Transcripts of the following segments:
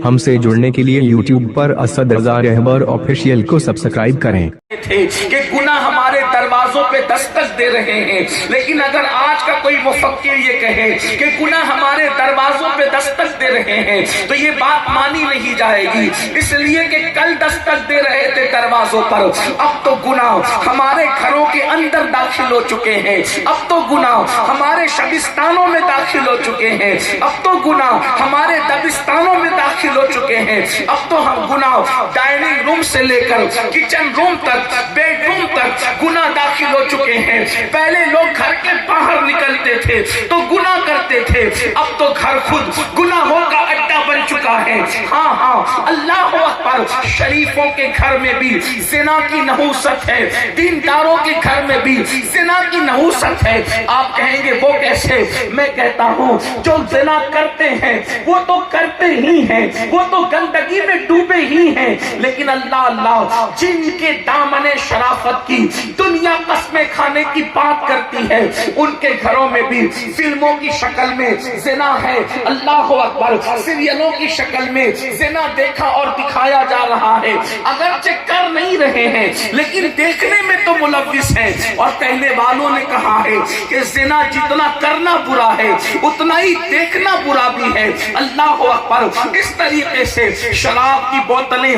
ہم سے جڑنے کے لیے یوٹیوب پر اسد رضا رہبر آفیشیل کو سبسکرائب کریں۔ کہ گناہ ہمارے دروازوں پہ دستک دے رہے ہیں، لیکن اگر آج کا کوئی مفکر یہ کہے کہ گناہ ہمارے دروازوں پہ دستک دے رہے ہیں تو یہ بات مانی نہیں جائے گی، اس لیے کہ کل دستک دے رہے تھے دروازوں پر، اب تو گناہ ہمارے گھروں کے اندر داخل ہو چکے ہیں، اب تو گناہ ہمارے شبستانوں میں داخل ہو چکے ہیں، اب تو گناہ ہمارے دبستانوں میں داخل ہو چکے ہیں، اب تو ہم گناہ ڈائننگ روم سے لے کر کچن روم تک، بیڈ روم تک گناہ داخل ہو چکے ہیں۔ پہلے لوگ گھر کے باہر نکلتے تھے تو گناہ کرتے تھے، اب تو گھر خود گناہوں کا اڈا بن چکا ہے۔ ہاں اللہ اکبر، شریفوں کے گھر میں بھی زنا کی نحوست ہے، دینداروں کے گھر میں بھی زنا کی نحوست ہے۔ آپ کہیں گے وہ کیسے؟ میں کہتا ہوں جو زنا کرتے ہیں وہ تو کرتے ہی ہیں، وہ تو گندگی میں ڈوبے ہی ہیں، لیکن اللہ جن کے دامن شرافت کی دنیا قسمیں کھانے کی بات کرتی ہے ان کے گھروں میں بھی فلموں کی شکل میں زنا ہے۔ اللہ اکبر، سیریلوں کی شکل میں زنا دیکھا اور دکھایا جا رہا ہے، اگرچہ کر نہیں رہے ہیں لیکن دیکھنے میں تو ملوث ہیں۔ اور کہنے والوں نے کہا ہے کہ زنا جتنا کرنا برا ہے اتنا ہی دیکھنا برا بھی ہے۔ اللہ اکبر، اس طریقے سے شراب کی بوتلیں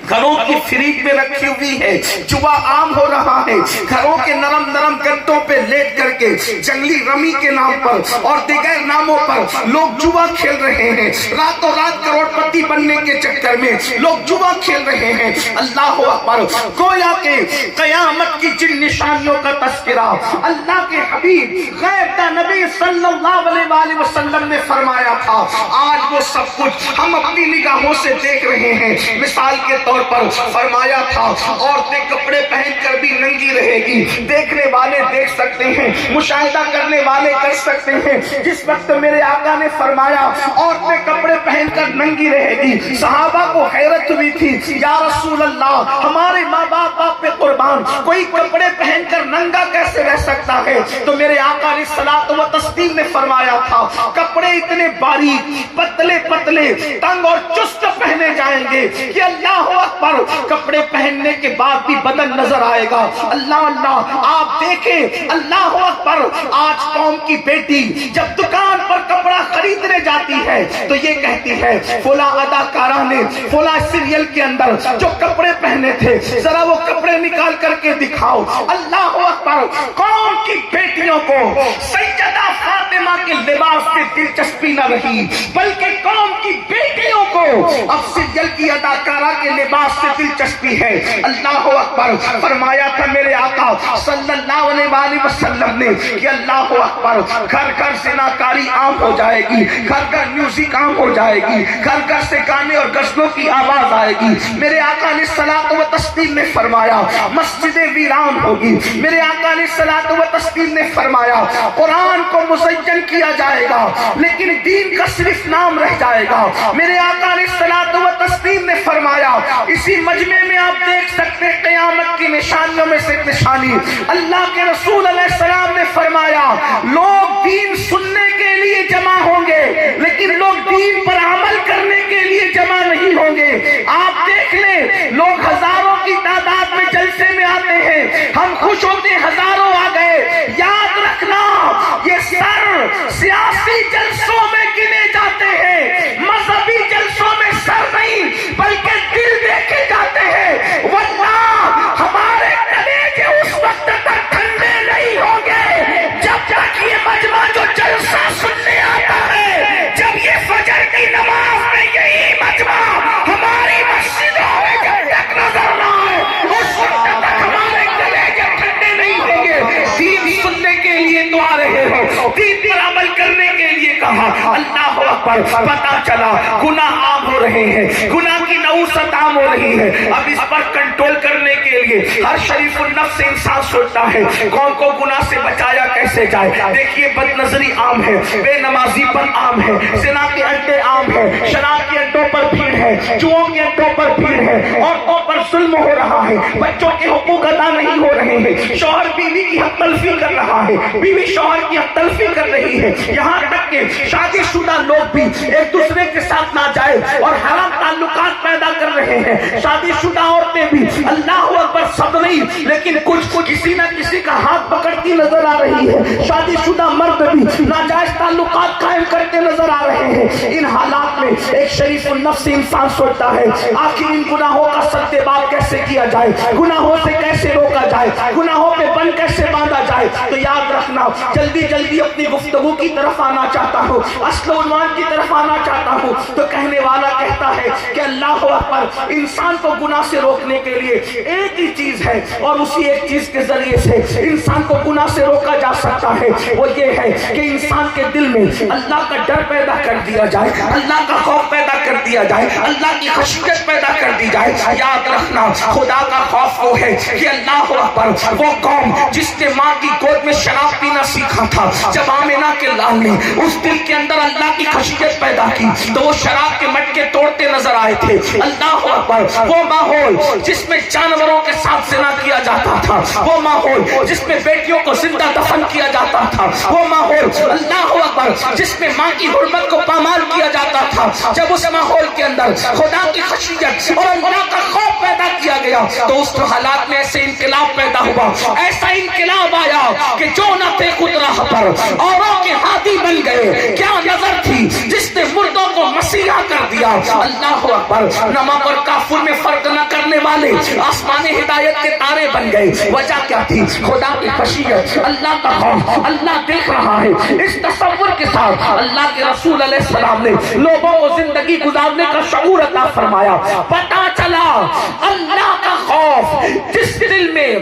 گھروں کی فریج میں رکھی ہوئی ہے، جوا عام ہو رہا ہے، گھروں کے نرم نرم گدوں پہ لیٹ کر کے جنگلی رمی کے نام پر اور دیگر ناموں پر لوگ جوا کھیل رہے ہیں، راتوں رات کروڑ پتی بننے کے چکر میں لوگ جوا کھیل رہے ہیں۔ اللہ اکبر، گویا کہ قیامت کی جن نشانیوں کا تذکرہ اللہ کے حبیب غیب کا نبی صلی اللہ علیہ وآلہ وسلم نے فرمایا تھا، آج وہ سب کچھ ہم اپنی نگاہوں سے دیکھ رہے ہیں۔ مثال کے طور پر فرمایا تھا عورتیں کپڑے پہن کر بھی ننگی رہے گی، دیکھنے والے دیکھ سکتے ہیں، مشاہدہ کرنے والے کر سکتے ہیں۔ جس وقت میرے آقا نے فرمایا عورتیں کپڑے پہن کر ننگی رہے گی، صحابہ کو حیرت ہوئی تھی، یا رسول اللہ ہمارے ماں باپ آپ پہ قربان، کوئی کپڑے پہن کر ننگا کیسے رہ سکتا ہے؟ تو میرے آقا نے صلاۃ و تسلیم نے فرمایا تھا کپڑے اتنے باریک پتلے پتلے تنگ اور چست پہنے جائیں گے کہ اللہ پر کپڑے پہننے کے بعد بھی بدن نظر آئے گا۔ اللہ آپ دیکھیں، اللہ اکبر، آج قوم کی بیٹی جب دکان پر کپڑا خریدنے جاتی ہے تو یہ کہتی ہے فلاں اداکارہ نے فلاں سیریل کے اندر جو کپڑے پہنے تھے ذرا وہ کپڑے نکال کر کے دکھاؤ۔ اللہ اکبر، قوم کی بیٹیوں کو سیدہ فاطمہ کے لباس سے دلچسپی نہ رہی بلکہ قوم کی بیٹیوں کو اب سیریل کی اداکارہ کے لباس سے دلچسپی ہے۔ اللہ اکبر، فرمایا تھا میرے آقا صلی اللہ علیہ وآلہ وسلم نے کہ اللہ اکبر، گھر گھر زناکاری عام ہو جائے گی، گھر گھر میوزک عام ہو جائے گی، گھر گھر سے گانے اور غزلوں کی آواز آئے گی۔ میرے آقا نے صلاۃ و تسلیم نے فرمایا مسجدیں ویران ہوگی۔ میرے آقا نے صلاۃ و تسلیم نے فرمایا قرآن کو مزین کیا جائے گا لیکن دین کا صرف نام رہ جائے گا۔ میرے آقا نے صلاۃ و تسلیم نے فرمایا اسی مجمع میں آپ دیکھ سکتے قیامت کی نشانیوں میں سے ایک نشانی، اللہ کے رسول علیہ السلام نے فرمایا لوگ دین سننے کے لیے جمع ہوں گے لیکن لوگ دین پر عمل کرنے کے لیے جمع نہیں ہوں گے۔ آپ دیکھ لیں لوگ ہزاروں کی تعداد میں جلسے میں آتے ہیں، ہم خوش ہوتے ہزاروں آ گئے، یاد رکھنا یہ سر سیاسی جلسوں میں گنے جاتے ہیں، مذہبی جلسوں میں سر نہیں بلکہ دل دیکھے جاتے ہیں، واللہ ہمارے کلیجے اس وقت تک ٹھنڈے نہیں ہوں گے جب تک یہ مجمع جو جلسہ سننے آتا ہے، جب یہ فجر کی نماز میں یہی مجمع ہماری مسجدوں میں جب تک نظر نہ آئے اس وقت تک ہمارے کلیجے ٹھنڈے نہیں ہوں گے۔ دین سننے کے لیے تو آ رہے ہو، دین پر عمل کرنے کے لیے کہا۔ اللہ اکبر، پتہ چلا گناہ عام ہو رہے ہیں، گناہ کی نحوست عام ہو رہی ہے۔ اب اس پر کنٹرول کرنے کے لیے ہر شریف النفس انسان سوچتا ہے قوم کو گناہ سے بچایا کیسے جائے۔ دیکھیے بد نظری عام ہے، بے نمازی پن عام ہے، زنا کے اڈے عام ہے، شراب کے اڈوں پر بھیڑ ہے، جوؤں کے اڈوں پر بھیڑ ہے، عورتوں پر ظلم ہو رہا ہے، بچوں کے حقوق ادا نہیں ہو رہے ہیں، شوہر بیوی کی حق تلفی کر رہا ہے، بیوی شوہر کی حق تلفی کر رہی ہے، یہاں تک کہ شادی شدہ لوگ بھی ایک دوسرے کے ساتھ ناجائز اور حرام تعلقات پیدا کر رہے ہیں، شادی شدہ عورتیں بھی اللہ اکبر سب نہیں لیکن کچھ کسی نہ کسی کا ہاتھ پکڑتی نظر آ رہی ہے، شادی شدہ مرد بھی ناجائز تعلقات قائم کرتے نظر آ رہے ہیں۔ ان حالات میں ایک شریف النفس انسان سوچتا ہے آخر ان گناہوں کا سدباب کیسے کیا جائے، گناہوں سے کیسے روکا جائے، گناہوں پہ بند کیسے باندھا جائے۔ تو یاد رکھنا، جلدی جلدی اپنی گفتگو کی طرف آنا چاہتا ہوں، اصل عنوان کی طرف آنا چاہتا ہوں، تو کہنے والا کہتا ہے کہ اللہ اکبر، انسان کو گناہ سے روکنے کے لیے ایک ہی چیز ہے اور اسی ایک چیز کے ذریعے سے انسان کو گناہ سے روکا جا سکتا ہے، وہ یہ ہے کہ انسان کے دل میں اللہ کا ڈر پیدا کر دیا جائے، اللہ کا خوف پیدا کر دیا جائے، اللہ کی خشیت پیدا کر دی جائے۔ یاد رکھنا، خدا کا خوف وہ ہے کہ اللہ اکبر، وہ قوم جس نے ماں کی گود میں شراب پینا سیکھا تھا، جب آمنہ کے لال نے اس دل کے اندر اللہ کی خشیت پیدا کی تو وہ شراب کے مٹکے توڑتے نظر آئے تھے۔ اللہ اکبر، وہ ماحول جس میں جانوروں کے ساتھ زنا کیا جاتا تھا، وہ ماحول جس میں بیٹیوں کو زندہ دفن کیا جاتا تھا، وہ ماحول اللہ اکبر جس میں ماں کی حرمت کو پامال کیا جاتا تھا، جب اس ماحول کے اندر خدا کی خشیت اور اللہ کا خوف پیدا کیا گیا تو اس حالات میں ایسے انقلاب پیدا ہوا، ایسا انقلاب آیا کہ جو نہ تھے خود راہ پر اوروں کے ہاتھی بن گئے۔ کیا نظر تھی جس نے مردوں کو مسیحا کر دیا۔ اللہ اکبر، نمک اور کافر میں فرق نہ کرنے والے آسمان ہدایت کے تارے بن گئے۔ وجہ کیا تھی؟ خدا کی خشیت، اللہ کا خوف، اللہ دیکھ رہا ہے۔ اس تصور کے ساتھ اللہ کے رسول علیہ السلام نے لوگوں کو زندگی گزارنے کا شعور عطا فرمایا۔ پتہ چلا اللہ کا خوف جس دل میں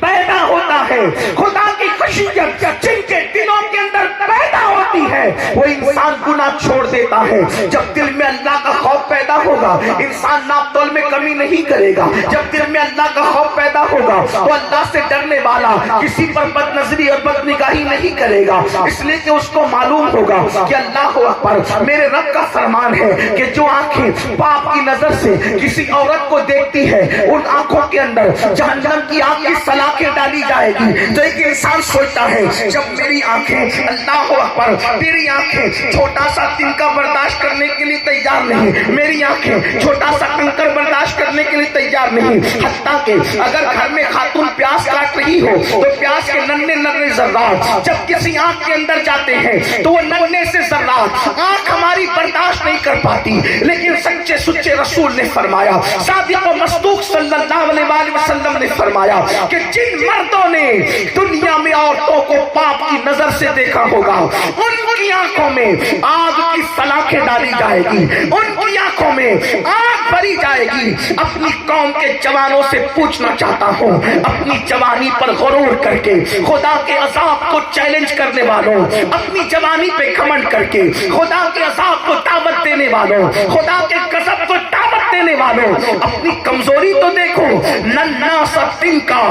پیدا ہوتا ہے، خدا کی خشیت جن کے دلوں کے اندر پیدا ہوتی ہے، وہ انسان گناہ چھوڑ دیتا ہے۔ جب دل میں اللہ کا خوف پیدا ہوگا انسان ناپ تول میں کمی نہیں کرے گا۔ جب دل میں اللہ کا خوف پیدا ہوگا تو اللہ سے ڈرنے والا کسی پر بد نظری اور بد نگاہی نہیں کرے گا، اس لیے کہ اس کو معلوم ہوگا کہ اللہ اکبر، میرے رب کا فرمان ہے کہ جو آنکھیں پاپ کی نظر سے کسی عورت کو دیکھتی ہے ان آنکھوں کے اندر جہنم کی آگ کی سلاخیں ڈالی جائے گی۔ تو ایک انسان سوچتا ہے جب میری آنکھیں اللہ اکبر، میری آنکھیں چھوٹا سا تنکا برداشت کرنے کے لیے تیار نہیں، میری آنکھیں چھوٹا سا کنکر برداشت کرنے کے لیے تیار نہیں، حتیٰ کہ اگر گھر میں خاتون پیاز کاٹ رہی ہو تو پیاز کے ننھے ننھے ذرات جب کسی آنکھ کے اندر جاتے ہیں تو وہ ننھے سے ذرات آنکھ ہماری برداشت نہیں کر پاتی، لیکن سچے سچے رسول نے فرمایا، صادق و مصدوق صلی اللہ علیہ وسلم نے فرمایا کہ جن مردوں نے دنیا میں عورتوں کو پاپ کی نظر سے دیکھا ہوگا ان کی آنکھوں میں آگ کی سلاخیں ڈالی جائے گی، ان کی آنکھوں میں آگ بھری جائے گی۔ اپنی قوم کے جوانوں سے پوچھنا چاہتا ہوں، اپنی جوانی پر غرور کر کے خدا کے عذاب کو چیلنج کرنے والوں، اپنی جوانی پہ گھمنڈ کر کے خدا کے عذاب کو دعوت دینے والوں، خدا کے غضب کو دعوت دینے والوں، اپنی کمزوری تو دیکھو، ننھا سا تنکا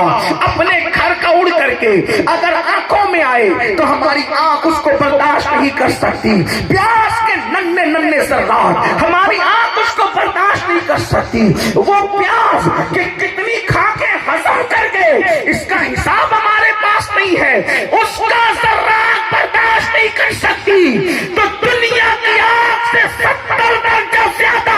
اپنے گھر کا اڑ کر کے اگر آنکھوں میں آئے تو ہماری آنکھ اس کو برداشت نہیں کر سکتی، پیاس کے ننھے ننھے ذرات ہماری آنکھ اس کو برداشت نہیں کر سکتی، وہ پیاس کہ کتنی کھا کے ہضم کر گئے اس کا حساب ہمارے پاس نہیں ہے، اس کا ذرات برداشت نہیں کر سکتی۔ تو دنیا کی آگ سے 70 درجہ زیادہ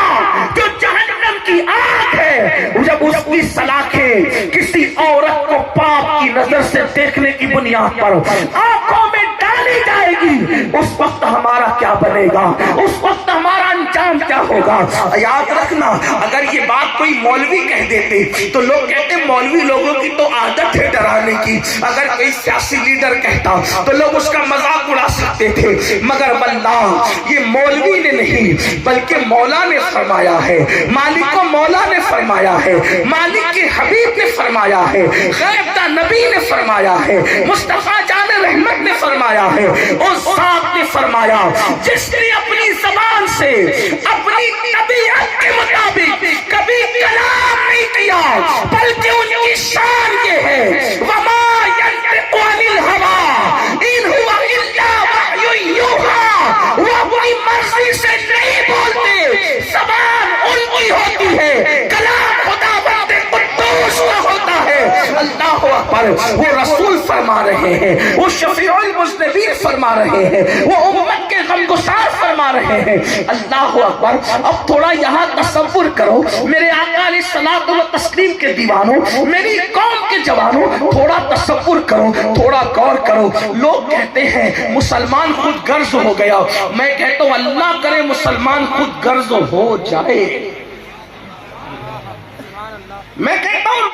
جو جہنم کی آگ ہے، جب اس کی سلاخیں کسی عورت کو پاپ کی نظر سے دیکھنے کی بنیاد پر آنکھوں میں ڈالی جائے گی، اس وقت ہمارا کیا بنے گا، اس وقت ہمارا انجام کیا ہوگا۔ یاد رکھنا، اگر یہ بات کوئی مولوی کہہ دیتے تو لوگ کہتے مولوی لوگوں کی تو عادت ہے ڈرانے کی، اگر کوئی سیاسی لیڈر کہتا تو لوگ اس کا مذاق اڑا سکتے تھے، مگر واللہ یہ مولوی نے نہیں بلکہ مولا نے فرمایا ہے، مالک و مولا نے فرمایا ہے، مالک کے حبیب نے فرمایا ہے، غیب دا نبی نے فرمایا ہے، مصطفیٰ جان رحمت نے فرمایا ہے، اس ذات نے فرمایا جس نے اپنی زبان سے اپنی طبیعت کے مطابق کبھی کلام نہیں کیا، بلکہ ان کی شان یہ ہے وما ينطق عن الهوى ان هو الا وحی یوحی، وہ اپنی مرضی سے نہیں بولتے، زبان ان کی ہوتی ہے، کلام خدا بند پر وہ رسول فرما رہے ہیں، وہ شفیع المذنبین فرما رہے ہیں، وہ امت کے غمگسار فرما رہے ہیں۔ اللہ اکبر۔ اب تھوڑا یہاں تصور کرو میرے آقا علیہ الصلوۃ والتسلیم کے دیوانوں، میری قوم کے جوانوں، تھوڑا تصور کرو، تھوڑا غور کرو۔ لوگ کہتے ہیں مسلمان خود غرض ہو گیا، میں کہتا ہوں اللہ کرے مسلمان خود غرض ہو جائے۔ میں کہتا ہوں